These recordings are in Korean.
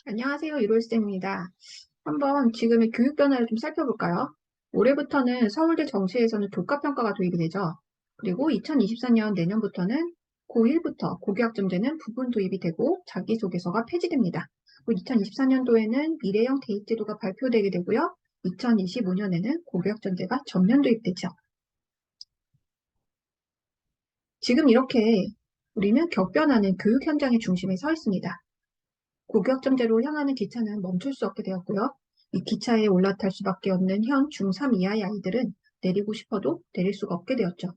안녕하세요. 이롤쌤입니다. 한번 지금의 교육 변화를 좀 살펴볼까요? 올해부터는 서울대 정시에서는 교과평가가 도입이 되죠. 그리고 2024년 내년부터는 고1부터 고교학점제는 부분 도입이 되고 자기소개서가 폐지됩니다. 그리고 2024년도에는 일회용 대입제도가 발표되게 되고요. 2025년에는 고교학점제가 전면 도입되죠. 지금 이렇게 우리는 격변하는 교육 현장의 중심에 서 있습니다. 고교학점제로 향하는 기차는 멈출 수 없게 되었고요. 이 기차에 올라탈 수밖에 없는 현 중3 이하의 아이들은 내리고 싶어도 내릴 수가 없게 되었죠.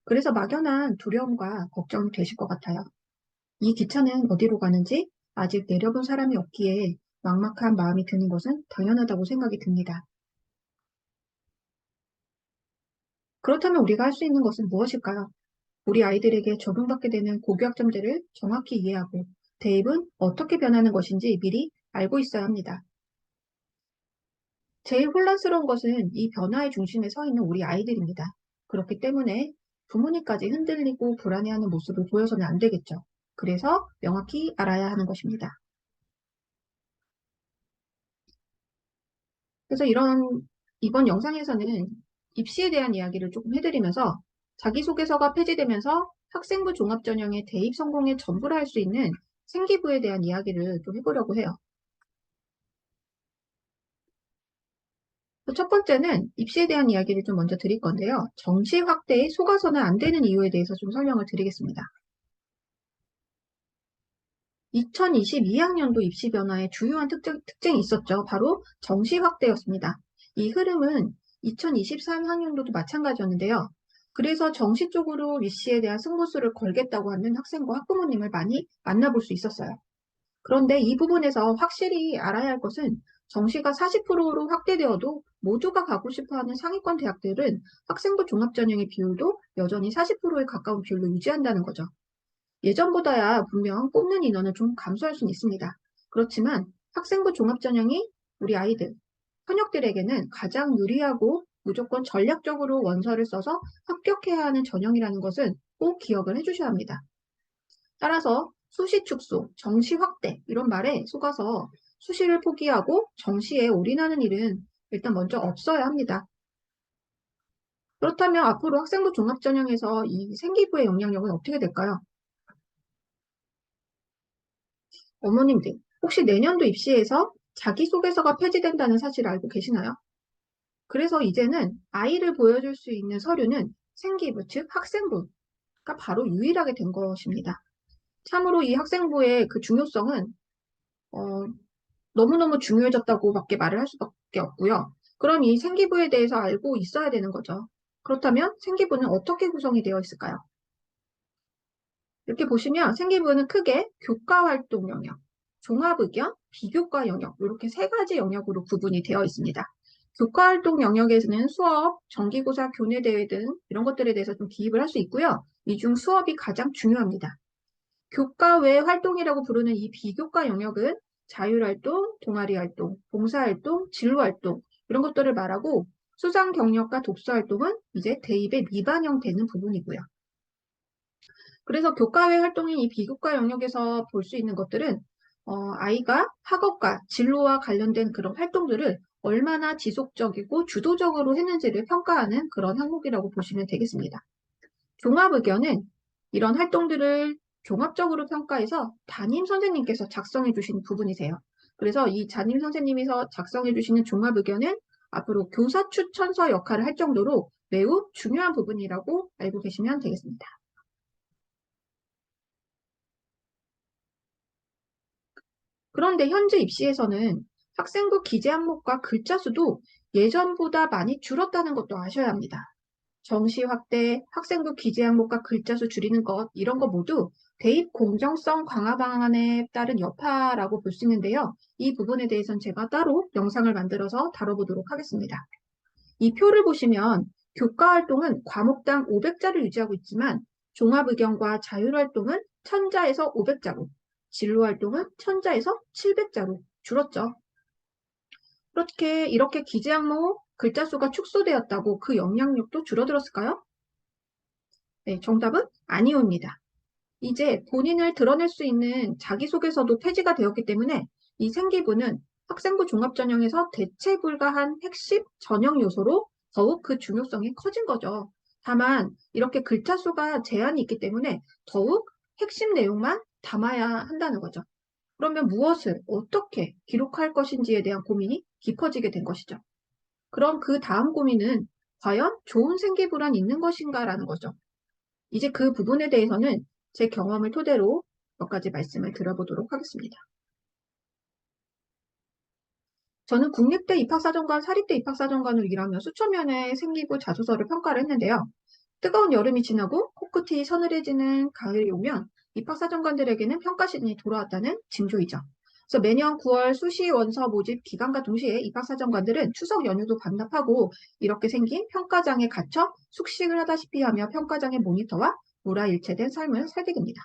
그래서 막연한 두려움과 걱정이 되실 것 같아요. 이 기차는 어디로 가는지 아직 내려본 사람이 없기에 막막한 마음이 드는 것은 당연하다고 생각이 듭니다. 그렇다면 우리가 할 수 있는 것은 무엇일까요? 우리 아이들에게 적용받게 되는 고교학점제를 정확히 이해하고 대입은 어떻게 변하는 것인지 미리 알고 있어야 합니다. 제일 혼란스러운 것은 이 변화의 중심에 서 있는 우리 아이들입니다. 그렇기 때문에 부모님까지 흔들리고 불안해하는 모습을 보여서는 안 되겠죠. 그래서 명확히 알아야 하는 것입니다. 그래서 이번 영상에서는 입시에 대한 이야기를 조금 해드리면서 자기소개서가 폐지되면서 학생부 종합전형의 대입 성공의 전부라 할 수 있는 생기부에 대한 이야기를 좀 해보려고 해요. 첫 번째는 입시에 대한 이야기를 좀 먼저 드릴 건데요. 정시 확대에 속아서는 안 되는 이유에 대해서 좀 설명을 드리겠습니다. 2022학년도 입시 변화의 주요한 특징이 있었죠. 바로 정시 확대였습니다. 이 흐름은 2023학년도도 마찬가지였는데요. 그래서 정시 쪽으로 입시에 대한 승부수를 걸겠다고 하는 학생과 학부모님을 많이 만나볼 수 있었어요. 그런데 이 부분에서 확실히 알아야 할 것은 정시가 40%로 확대되어도 모두가 가고 싶어하는 상위권 대학들은 학생부 종합전형의 비율도 여전히 40%에 가까운 비율로 유지한다는 거죠. 예전보다야 분명 뽑는 인원은 좀 감소할 수는 있습니다. 그렇지만 학생부 종합전형이 우리 아이들, 현역들에게는 가장 유리하고 무조건 전략적으로 원서를 써서 합격해야 하는 전형이라는 것은 꼭 기억을 해주셔야 합니다. 따라서 수시 축소, 정시 확대 이런 말에 속아서 수시를 포기하고 정시에 올인하는 일은 일단 먼저 없어야 합니다. 그렇다면 앞으로 학생부 종합전형에서 이 생기부의 영향력은 어떻게 될까요? 어머님들, 혹시 내년도 입시에서 자기소개서가 폐지된다는 사실을 알고 계시나요? 그래서 이제는 아이를 보여줄 수 있는 서류는 생기부, 즉 학생부가 바로 유일하게 된 것입니다. 참으로 이 학생부의 그 중요성은 너무너무 중요해졌다고밖에 말을 할 수밖에 없고요. 그럼 이 생기부에 대해서 알고 있어야 되는 거죠. 그렇다면 생기부는 어떻게 구성이 되어 있을까요? 이렇게 보시면 생기부는 크게 교과활동 영역, 종합의견, 비교과 영역 이렇게 세 가지 영역으로 구분이 되어 있습니다. 교과활동 영역에서는 수업, 정기고사, 교내대회 등 이런 것들에 대해서 좀 기입을 할 수 있고요. 이 중 수업이 가장 중요합니다. 교과 외 활동이라고 부르는 이 비교과 영역은 자율활동, 동아리활동, 봉사활동, 진로활동 이런 것들을 말하고 수상 경력과 독서활동은 이제 대입에 미반영되는 부분이고요. 그래서 교과외 활동인 이 비교과 영역에서 볼 수 있는 것들은 아이가 학업과 진로와 관련된 그런 활동들을 얼마나 지속적이고 주도적으로 했는지를 평가하는 그런 항목이라고 보시면 되겠습니다. 종합의견은 이런 활동들을 종합적으로 평가해서 담임 선생님께서 작성해 주신 부분이세요. 그래서 이 담임 선생님께서 작성해 주시는 종합의견은 앞으로 교사 추천서 역할을 할 정도로 매우 중요한 부분이라고 알고 계시면 되겠습니다. 그런데 현재 입시에서는 학생부 기재 항목과 글자 수도 예전보다 많이 줄었다는 것도 아셔야 합니다. 정시 확대, 학생부 기재 항목과 글자 수 줄이는 것, 이런 거 모두 대입 공정성 강화 방안에 따른 여파라고 볼 수 있는데요. 이 부분에 대해서는 제가 따로 영상을 만들어서 다뤄보도록 하겠습니다. 이 표를 보시면 교과 활동은 과목당 500자를 유지하고 있지만 종합의견과 자율활동은 1000자에서 500자로, 진로활동은 1000자에서 700자로 줄었죠. 이렇게 기재 항목 글자 수가 축소되었다고 그 영향력도 줄어들었을까요? 네, 정답은 아니옵니다. 이제 본인을 드러낼 수 있는 자기소개서도 폐지가 되었기 때문에 이 생기부는 학생부 종합전형에서 대체 불가한 핵심 전형 요소로 더욱 그 중요성이 커진 거죠. 다만 이렇게 글자 수가 제한이 있기 때문에 더욱 핵심 내용만 담아야 한다는 거죠. 그러면 무엇을 어떻게 기록할 것인지에 대한 고민이 깊어지게 된 것이죠. 그럼 그 다음 고민은 과연 좋은 생기부란 있는 것인가라는 거죠. 이제 그 부분에 대해서는 제 경험을 토대로 몇 가지 말씀을 드려보도록 하겠습니다. 저는 국립대 입학사정관, 사립대 입학사정관으로 일하며 수천 면의 생기부 자소서를 평가를 했는데요. 뜨거운 여름이 지나고 코끝이 서늘해지는 가을이 오면 입학사정관들에게는 평가 시즌이 돌아왔다는 징조이죠. 그래서 매년 9월 수시 원서 모집 기간과 동시에 입학사정관들은 추석 연휴도 반납하고 이렇게 생긴 평가장에 갇혀 숙식을 하다시피 하며 평가장의 모니터와 물화일체된 삶을 살게 됩니다.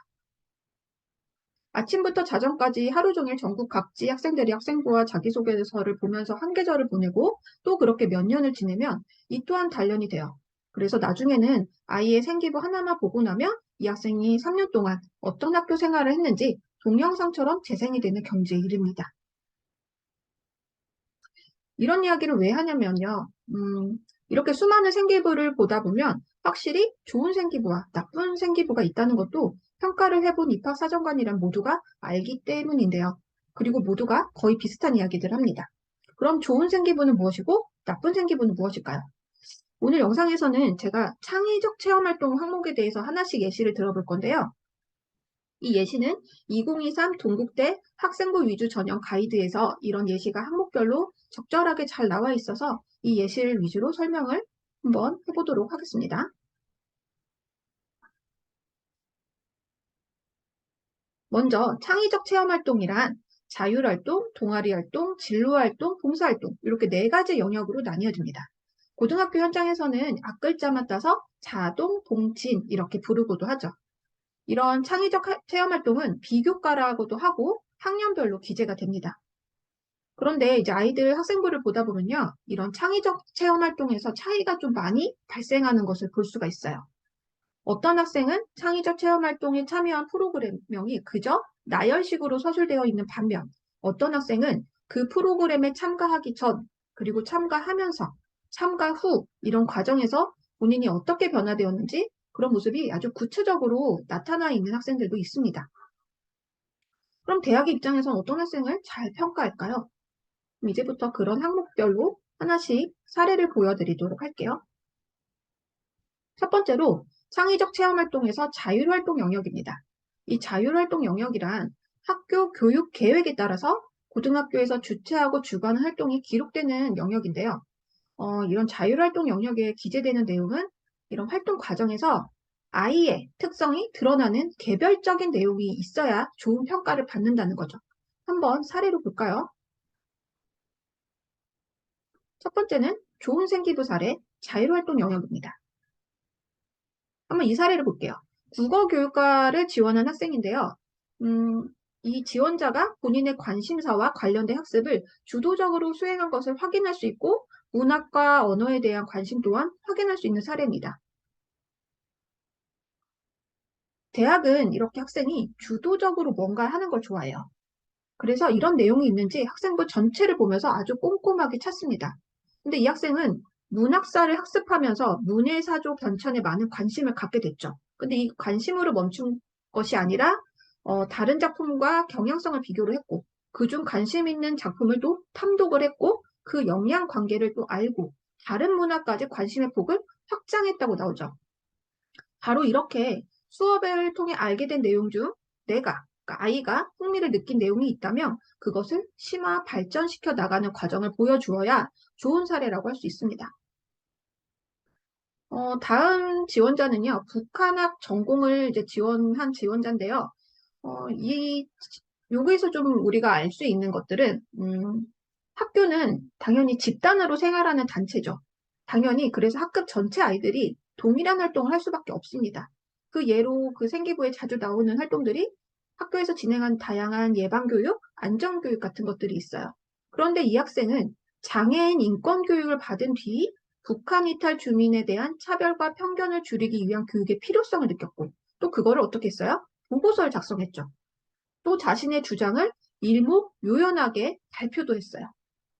아침부터 자정까지 하루 종일 전국 각지 학생들이 학생부와 자기소개서를 보면서 한 계절을 보내고 또 그렇게 몇 년을 지내면 이 또한 단련이 돼요. 그래서 나중에는 아이의 생기부 하나만 보고 나면 이 학생이 3년 동안 어떤 학교 생활을 했는지 동영상처럼 재생이 되는 경지에 이릅니다. 이런 이야기를 왜 하냐면요. 이렇게 수많은 생기부를 보다 보면 확실히 좋은 생기부와 나쁜 생기부가 있다는 것도 평가를 해본 입학사정관이란 모두가 알기 때문인데요. 그리고 모두가 거의 비슷한 이야기들을 합니다. 그럼 좋은 생기부는 무엇이고 나쁜 생기부는 무엇일까요? 오늘 영상에서는 제가 창의적 체험활동 항목에 대해서 하나씩 예시를 들어볼 건데요. 이 예시는 2023 동국대 학생부 위주 전형 가이드에서 이런 예시가 항목별로 적절하게 잘 나와 있어서 이 예시를 위주로 설명을 한번 해보도록 하겠습니다. 먼저 창의적 체험활동이란 자율활동, 동아리활동, 진로활동, 봉사활동 이렇게 네 가지 영역으로 나뉘어집니다. 고등학교 현장에서는 앞글자만 따서 자동, 봉진 이렇게 부르고도 하죠. 이런 창의적 체험활동은 비교과라고도 하고 학년별로 기재가 됩니다. 그런데 이제 아이들 학생부를 보다 보면요. 이런 창의적 체험활동에서 차이가 좀 많이 발생하는 것을 볼 수가 있어요. 어떤 학생은 창의적 체험활동에 참여한 프로그램명이 그저 나열식으로 서술되어 있는 반면 어떤 학생은 그 프로그램에 참가하기 전 그리고 참가하면서 참가 후 이런 과정에서 본인이 어떻게 변화되었는지 그런 모습이 아주 구체적으로 나타나 있는 학생들도 있습니다. 그럼 대학의 입장에서는 어떤 학생을 잘 평가할까요? 이제부터 그런 항목별로 하나씩 사례를 보여드리도록 할게요. 첫 번째로 창의적 체험활동에서 자율활동 영역입니다. 이 자율활동 영역이란 학교 교육 계획에 따라서 고등학교에서 주최하고 주관하는 활동이 기록되는 영역인데요. 이런 자율활동 영역에 기재되는 내용은 이런 활동 과정에서 아이의 특성이 드러나는 개별적인 내용이 있어야 좋은 평가를 받는다는 거죠. 한번 사례로 볼까요? 첫 번째는 좋은 생기부 사례, 자율활동 영역입니다. 한번 이 사례를 볼게요. 국어교육과를 지원한 학생인데요. 이 지원자가 본인의 관심사와 관련된 학습을 주도적으로 수행한 것을 확인할 수 있고 문학과 언어에 대한 관심 또한 확인할 수 있는 사례입니다. 대학은 이렇게 학생이 주도적으로 뭔가 하는 걸 좋아해요. 그래서 이런 내용이 있는지 학생부 전체를 보면서 아주 꼼꼼하게 찾습니다. 근데 이 학생은 문학사를 학습하면서 문해사조 변천에 많은 관심을 갖게 됐죠. 근데 이 관심으로 멈춘 것이 아니라 다른 작품과 경향성을 비교를 했고 그중 관심 있는 작품을 또 탐독을 했고 그 영향 관계를 또 알고 다른 문화까지 관심의 폭을 확장했다고 나오죠. 바로 이렇게 수업을 통해 알게 된 내용 중 내가, 그러니까 아이가 흥미를 느낀 내용이 있다면 그것을 심화 발전시켜 나가는 과정을 보여주어야 좋은 사례라고 할 수 있습니다. 다음 지원자는요, 북한학 전공을 이제 지원한 지원자인데요. 여기서 좀 우리가 알 수 있는 것들은, 학교는 당연히 집단으로 생활하는 단체죠. 당연히 그래서 학급 전체 아이들이 동일한 활동을 할 수밖에 없습니다. 그 예로 그 생기부에 자주 나오는 활동들이 학교에서 진행한 다양한 예방교육, 안전교육 같은 것들이 있어요. 그런데 이 학생은 장애인 인권교육을 받은 뒤 북한 이탈 주민에 대한 차별과 편견을 줄이기 위한 교육의 필요성을 느꼈고 또 그거를 어떻게 했어요? 보고서를 작성했죠. 또 자신의 주장을 일목요연하게 발표도 했어요.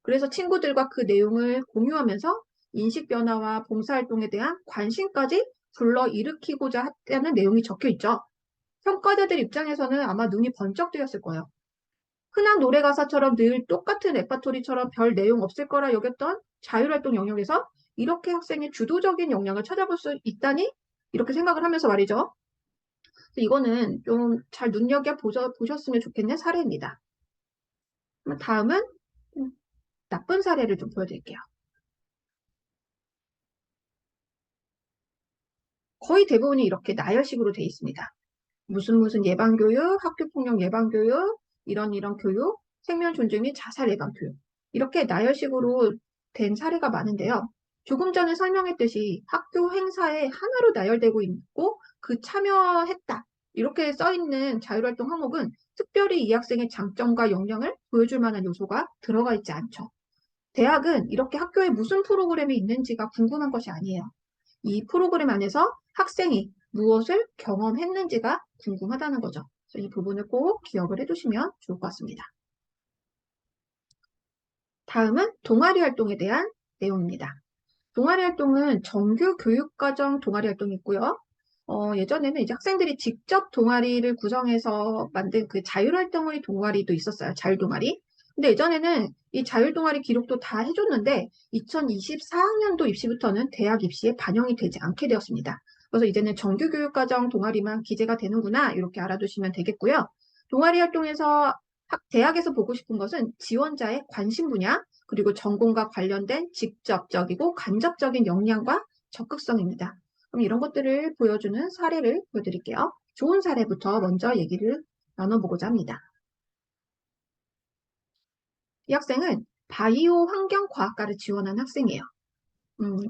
그래서 친구들과 그 내용을 공유하면서 인식 변화와 봉사활동에 대한 관심까지 불러일으키고자 했다는 내용이 적혀 있죠. 평가자들 입장에서는 아마 눈이 번쩍 뜨였을 거예요. 흔한 노래 가사처럼 늘 똑같은 레파토리처럼 별 내용 없을 거라 여겼던 자율활동 영역에서 이렇게 학생의 주도적인 역량을 찾아볼 수 있다니? 이렇게 생각을 하면서 말이죠. 이거는 좀 잘 눈여겨보셨으면 좋겠는 사례입니다. 다음은 나쁜 사례를 좀 보여드릴게요. 거의 대부분이 이렇게 나열식으로 되어 있습니다. 무슨 예방교육, 학교폭력 예방교육, 이런 교육, 생명 존중 및 자살 예방 교육. 이렇게 나열식으로 된 사례가 많은데요. 조금 전에 설명했듯이 학교 행사에 하나로 나열되고 있고 그 참여했다. 이렇게 써있는 자율활동 항목은 특별히 이 학생의 장점과 역량을 보여줄 만한 요소가 들어가 있지 않죠. 대학은 이렇게 학교에 무슨 프로그램이 있는지가 궁금한 것이 아니에요. 이 프로그램 안에서 학생이 무엇을 경험했는지가 궁금하다는 거죠. 그래서 이 부분을 꼭 기억을 해두시면 좋을 것 같습니다. 다음은 동아리 활동에 대한 내용입니다. 동아리 활동은 정규 교육과정 동아리 활동이 있고요. 예전에는 이제 학생들이 직접 동아리를 구성해서 만든 그 자율활동의 동아리도 있었어요. 자율동아리. 근데 예전에는 이 자율동아리 기록도 다 해줬는데 2024학년도 입시부터는 대학 입시에 반영이 되지 않게 되었습니다. 그래서 이제는 정규교육과정 동아리만 기재가 되는구나 이렇게 알아두시면 되겠고요. 동아리 활동에서 대학에서 보고 싶은 것은 지원자의 관심 분야, 그리고 전공과 관련된 직접적이고 간접적인 역량과 적극성입니다. 그럼 이런 것들을 보여주는 사례를 보여드릴게요. 좋은 사례부터 먼저 얘기를 나눠보고자 합니다. 이 학생은 바이오 환경과학과를 지원한 학생이에요.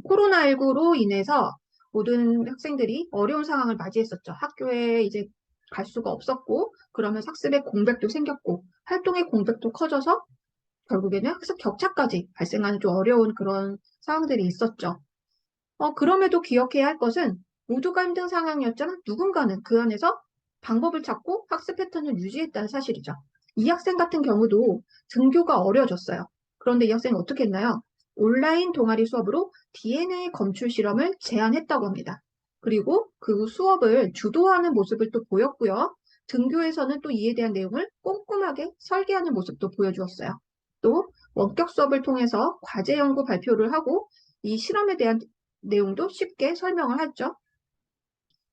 코로나19로 인해서 모든 학생들이 어려운 상황을 맞이했었죠. 학교에 이제 갈 수가 없었고, 그러면 학습의 공백도 생겼고, 활동의 공백도 커져서 결국에는 학습 격차까지 발생하는 좀 어려운 그런 상황들이 있었죠. 그럼에도 기억해야 할 것은 모두가 힘든 상황이었지만 누군가는 그 안에서 방법을 찾고 학습 패턴을 유지했다는 사실이죠. 이 학생 같은 경우도 등교가 어려워졌어요. 그런데 이 학생은 어떻게 했나요? 온라인 동아리 수업으로 DNA 검출 실험을 제안했다고 합니다. 그리고 그 수업을 주도하는 모습을 또 보였고요. 등교에서는 또 이에 대한 내용을 꼼꼼하게 설계하는 모습도 보여주었어요. 또 원격 수업을 통해서 과제 연구 발표를 하고 이 실험에 대한 내용도 쉽게 설명을 하죠.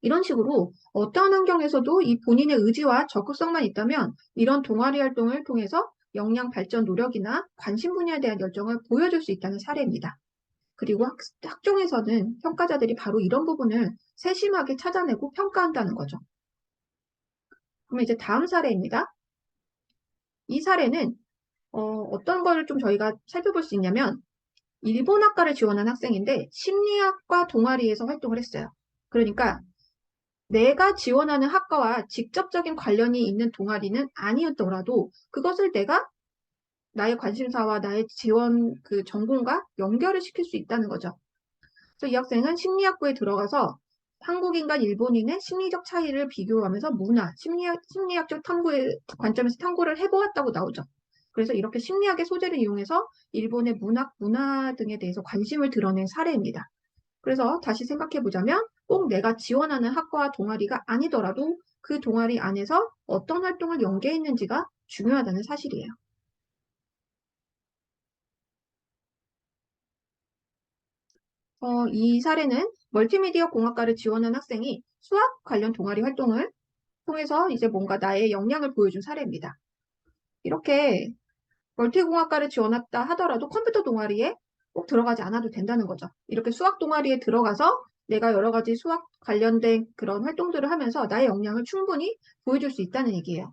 이런 식으로 어떠한 환경에서도 이 본인의 의지와 적극성만 있다면 이런 동아리 활동을 통해서 역량 발전 노력이나 관심 분야에 대한 열정을 보여줄 수 있다는 사례입니다. 그리고 학종에서는 평가자들이 바로 이런 부분을 세심하게 찾아내고 평가한다는 거죠. 그러면 이제 다음 사례입니다. 이 사례는 어떤 걸 좀 저희가 살펴볼 수 있냐면 일본학과를 지원한 학생인데 심리학과 동아리에서 활동을 했어요. 그러니까 내가 지원하는 학과와 직접적인 관련이 있는 동아리는 아니었더라도 그것을 내가 나의 관심사와 나의 지원 그 전공과 연결을 시킬 수 있다는 거죠. 그래서 이 학생은 심리학부에 들어가서 한국인과 일본인의 심리적 차이를 비교하면서 심리학적 탐구의 관점에서 탐구를 해보았다고 나오죠. 그래서 이렇게 심리학의 소재를 이용해서 일본의 문화 등에 대해서 관심을 드러낸 사례입니다. 그래서 다시 생각해 보자면 꼭 내가 지원하는 학과와 동아리가 아니더라도 그 동아리 안에서 어떤 활동을 연계했는지가 중요하다는 사실이에요. 이 사례는 멀티미디어 공학과를 지원한 학생이 수학 관련 동아리 활동을 통해서 이제 뭔가 나의 역량을 보여준 사례입니다. 이렇게 멀티공학과를 지원했다 하더라도 컴퓨터 동아리에 꼭 들어가지 않아도 된다는 거죠. 이렇게 수학 동아리에 들어가서 내가 여러 가지 수학 관련된 그런 활동들을 하면서 나의 역량을 충분히 보여줄 수 있다는 얘기예요.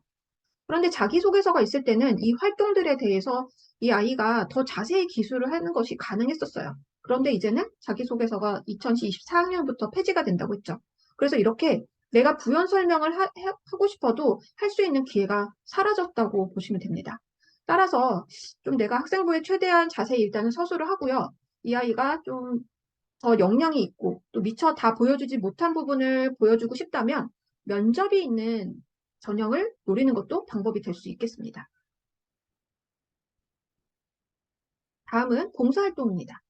그런데 자기소개서가 있을 때는 이 활동들에 대해서 이 아이가 더 자세히 기술을 하는 것이 가능했었어요. 그런데 이제는 자기소개서가 2024학년부터 폐지가 된다고 했죠. 그래서 이렇게 내가 부연 설명을 하고 싶어도 할 수 있는 기회가 사라졌다고 보시면 됩니다. 따라서 좀 내가 학생부에 최대한 자세히 일단은 서술을 하고요. 이 아이가 좀 더 역량이 있고 또 미처 다 보여주지 못한 부분을 보여주고 싶다면 면접이 있는 전형을 노리는 것도 방법이 될 수 있겠습니다. 다음은 봉사활동입니다.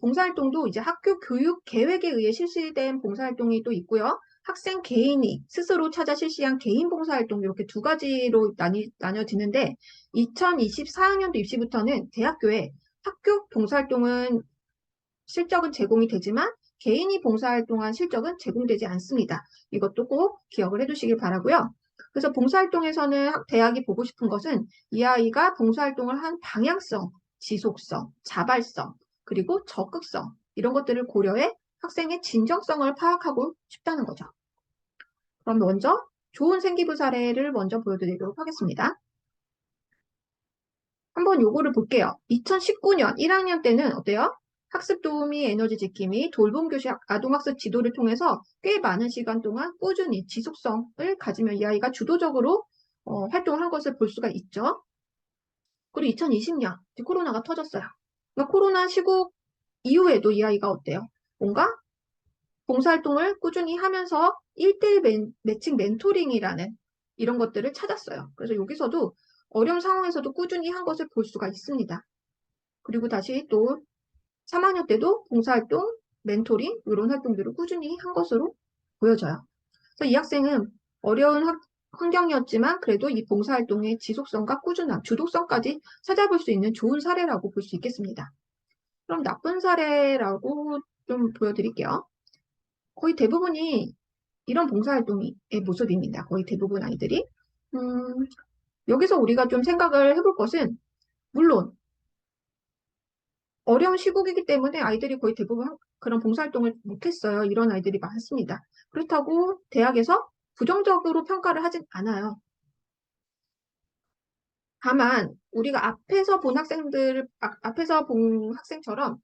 봉사활동도 이제 학교 교육 계획에 의해 실시된 봉사활동이 또 있고요. 학생 개인이 스스로 찾아 실시한 개인 봉사활동 이렇게 두 가지로 나뉘어지는데 2024학년도 입시부터는 대학교에 학교 봉사활동은 실적은 제공이 되지만 개인이 봉사활동한 실적은 제공되지 않습니다. 이것도 꼭 기억을 해두시길 바라고요. 그래서 봉사활동에서는 대학이 보고 싶은 것은 이 아이가 봉사활동을 한 방향성, 지속성, 자발성, 그리고 적극성 이런 것들을 고려해 학생의 진정성을 파악하고 싶다는 거죠. 그럼 먼저 좋은 생기부 사례를 먼저 보여드리도록 하겠습니다. 한번 요거를 볼게요. 2019년 1학년 때는 어때요? 학습 도우미 에너지 지킴이 돌봄 교실 아동학습 지도를 통해서 꽤 많은 시간 동안 꾸준히 지속성을 가지며 이 아이가 주도적으로 활동을 한 것을 볼 수가 있죠. 그리고 2020년 코로나가 터졌어요. 그러니까 코로나 시국 이후에도 이 아이가 어때요? 뭔가 봉사활동을 꾸준히 하면서 1대1 매칭 멘토링이라는 이런 것들을 찾았어요. 그래서 여기서도 어려운 상황에서도 꾸준히 한 것을 볼 수가 있습니다. 그리고 다시 또 3학년 때도 봉사활동, 멘토링 이런 활동들을 꾸준히 한 것으로 보여져요. 그래서 이 학생은 어려운 환경이었지만 그래도 이 봉사활동의 지속성과 꾸준함, 주도성까지 찾아볼 수 있는 좋은 사례라고 볼 수 있겠습니다. 그럼 나쁜 사례라고 좀 보여드릴게요. 거의 대부분이 이런 봉사활동의 모습입니다. 거의 대부분 아이들이. 여기서 우리가 좀 생각을 해볼 것은 물론 어려운 시국이기 때문에 아이들이 거의 대부분 그런 봉사활동을 못했어요. 이런 아이들이 많습니다. 그렇다고 대학에서 부정적으로 평가를 하진 않아요. 다만 우리가 앞에서 본 학생처럼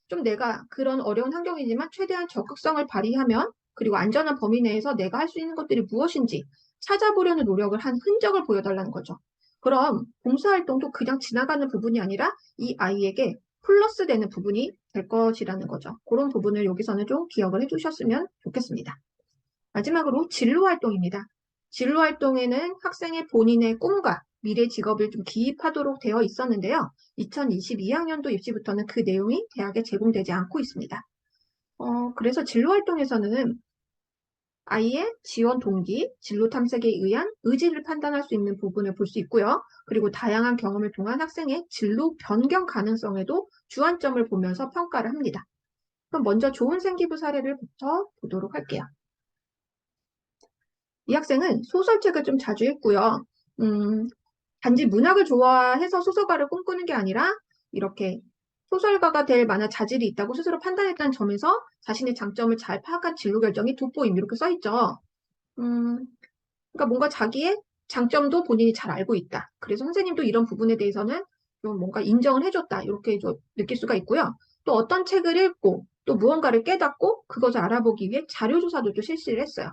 좀 내가 그런 어려운 환경이지만 최대한 적극성을 발휘하면 그리고 안전한 범위 내에서 내가 할 수 있는 것들이 무엇인지 찾아보려는 노력을 한 흔적을 보여달라는 거죠. 그럼 봉사활동도 그냥 지나가는 부분이 아니라 이 아이에게 플러스 되는 부분이 될 것이라는 거죠. 그런 부분을 여기서는 좀 기억을 해주셨으면 좋겠습니다. 마지막으로 진로활동입니다. 진로활동에는 학생의 본인의 꿈과 미래 직업을 좀 기입하도록 되어 있었는데요. 2022학년도 입시부터는 그 내용이 대학에 제공되지 않고 있습니다. 그래서 진로활동에서는 아이의 지원 동기, 진로 탐색에 의한 의지를 판단할 수 있는 부분을 볼 수 있고요. 그리고 다양한 경험을 통한 학생의 진로 변경 가능성에도 주안점을 보면서 평가를 합니다. 그럼 먼저 좋은 생기부 사례를부터 보도록 할게요. 이 학생은 소설책을 좀 자주 읽고요. 단지 문학을 좋아해서 소설가를 꿈꾸는 게 아니라 이렇게 소설가가 될 만한 자질이 있다고 스스로 판단했다는 점에서 자신의 장점을 잘 파악한 진로 결정이 돋보임 이렇게 써있죠. 그러니까 뭔가 자기의 장점도 본인이 잘 알고 있다. 그래서 선생님도 이런 부분에 대해서는 좀 뭔가 인정을 해줬다. 이렇게 좀 느낄 수가 있고요. 또 어떤 책을 읽고 또 무언가를 깨닫고 그것을 알아보기 위해 자료조사도 또 실시를 했어요.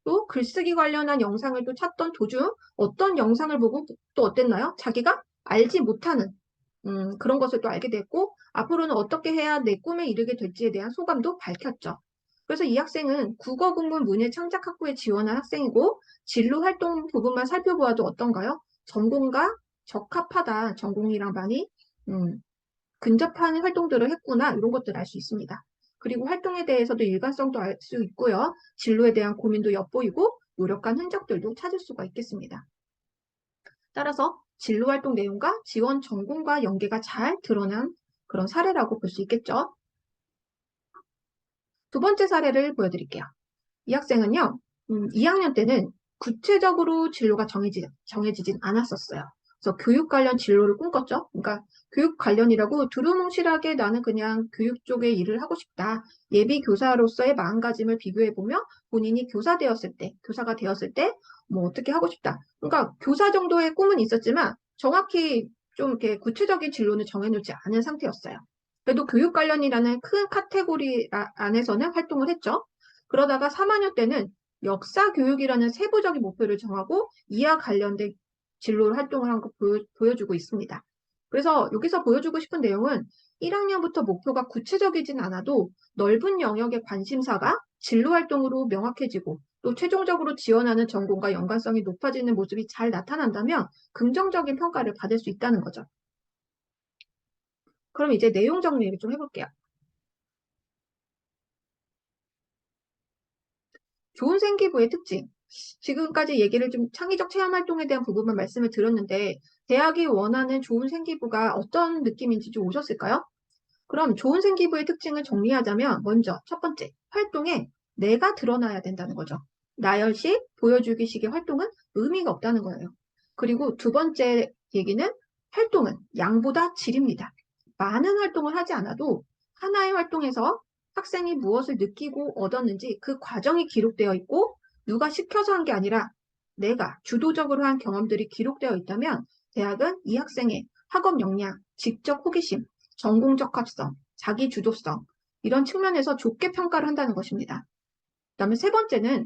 또 글쓰기 관련한 영상을 또 찾던 도중 어떤 영상을 보고 또 어땠나요? 자기가 알지 못하는 그런 것을 또 알게 됐고 앞으로는 어떻게 해야 내 꿈에 이르게 될지에 대한 소감도 밝혔죠. 그래서 이 학생은 국어 공부 문예 창작학부에 지원한 학생이고 진로 활동 부분만 살펴보아도 어떤가요? 전공과 적합하다. 전공이랑 많이 근접한 활동들을 했구나. 이런 것들을 알 수 있습니다. 그리고 활동에 대해서도 일관성도 알 수 있고요. 진로에 대한 고민도 엿보이고 노력한 흔적들도 찾을 수가 있겠습니다. 따라서 진로 활동 내용과 지원 전공과 연계가 잘 드러난 그런 사례라고 볼 수 있겠죠. 두 번째 사례를 보여드릴게요. 이 학생은요, 2학년 때는 구체적으로 진로가 정해지진 않았었어요. 그래서 교육 관련 진로를 꿈꿨죠. 그러니까 교육 관련이라고 두루뭉실하게 나는 그냥 교육 쪽의 일을 하고 싶다. 예비 교사로서의 마음가짐을 비교해보며 본인이 교사가 되었을 때 뭐 어떻게 하고 싶다. 그러니까 교사 정도의 꿈은 있었지만 정확히 좀 이렇게 구체적인 진로는 정해놓지 않은 상태였어요. 그래도 교육 관련이라는 큰 카테고리 안에서는 활동을 했죠. 그러다가 3학년 때는 역사 교육이라는 세부적인 목표를 정하고 이와 관련된 진로 활동을 한 거 보여주고 있습니다. 그래서 여기서 보여주고 싶은 내용은 1학년부터 목표가 구체적이진 않아도 넓은 영역의 관심사가 진로 활동으로 명확해지고 또 최종적으로 지원하는 전공과 연관성이 높아지는 모습이 잘 나타난다면 긍정적인 평가를 받을 수 있다는 거죠. 그럼 이제 내용 정리를 좀 해볼게요. 좋은 생기부의 특징. 지금까지 얘기를 좀 창의적 체험 활동에 대한 부분만 말씀을 드렸는데, 대학이 원하는 좋은 생기부가 어떤 느낌인지 좀 오셨을까요? 그럼 좋은 생기부의 특징을 정리하자면, 먼저 첫 번째, 활동에 내가 드러나야 된다는 거죠. 나열식, 보여주기식의 활동은 의미가 없다는 거예요. 그리고 두 번째 얘기는 활동은 양보다 질입니다. 많은 활동을 하지 않아도 하나의 활동에서 학생이 무엇을 느끼고 얻었는지 그 과정이 기록되어 있고 누가 시켜서 한 게 아니라 내가 주도적으로 한 경험들이 기록되어 있다면 대학은 이 학생의 학업 역량, 직접 호기심, 전공적 합성, 자기 주도성 이런 측면에서 좋게 평가를 한다는 것입니다. 그다음에 세 번째는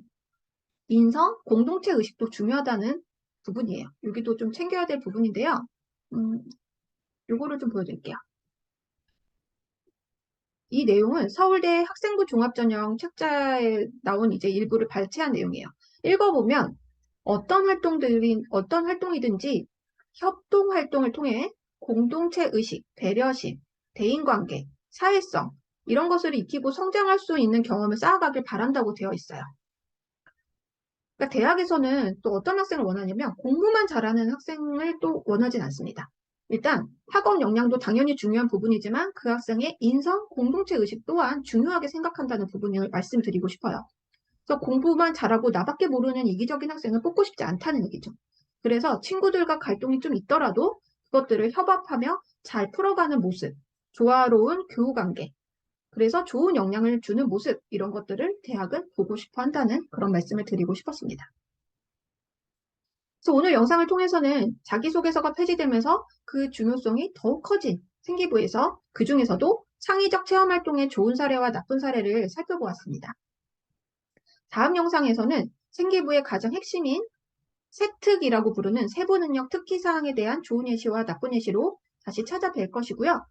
인성, 공동체 의식도 중요하다는 부분이에요. 여기도 좀 챙겨야 될 부분인데요. 요거를 좀 보여드릴게요. 이 내용은 서울대 학생부 종합전형 책자에 나온 이제 일부를 발췌한 내용이에요. 읽어보면 어떤 활동이든지 협동 활동을 통해 공동체 의식, 배려심, 대인관계, 사회성 이런 것을 익히고 성장할 수 있는 경험을 쌓아가길 바란다고 되어 있어요. 그러니까 대학에서는 또 어떤 학생을 원하냐면 공부만 잘하는 학생을 또 원하진 않습니다. 일단 학업 역량도 당연히 중요한 부분이지만 그 학생의 인성, 공동체 의식 또한 중요하게 생각한다는 부분을 말씀드리고 싶어요. 그래서 공부만 잘하고 나밖에 모르는 이기적인 학생을 뽑고 싶지 않다는 얘기죠. 그래서 친구들과 갈등이 좀 있더라도 그것들을 협업하며 잘 풀어가는 모습, 조화로운 교우 관계, 그래서 좋은 영향을 주는 모습 이런 것들을 대학은 보고 싶어 한다는 그런 말씀을 드리고 싶었습니다. 그래서 오늘 영상을 통해서는 자기소개서가 폐지되면서 그 중요성이 더욱 커진 생기부에서 그중에서도 창의적 체험활동의 좋은 사례와 나쁜 사례를 살펴보았습니다. 다음 영상에서는 생기부의 가장 핵심인 세특이라고 부르는 세부 능력 특기사항에 대한 좋은 예시와 나쁜 예시로 다시 찾아뵐 것이고요.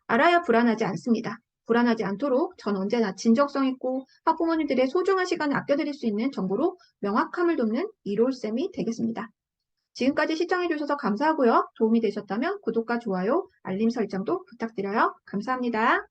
알아야 불안하지 않습니다. 불안하지 않도록 전 언제나 진정성 있고 학부모님들의 소중한 시간을 아껴드릴 수 있는 정보로 명확함을 돕는 이롤쌤이 되겠습니다. 지금까지 시청해주셔서 감사하고요. 도움이 되셨다면 구독과 좋아요, 알림 설정도 부탁드려요. 감사합니다.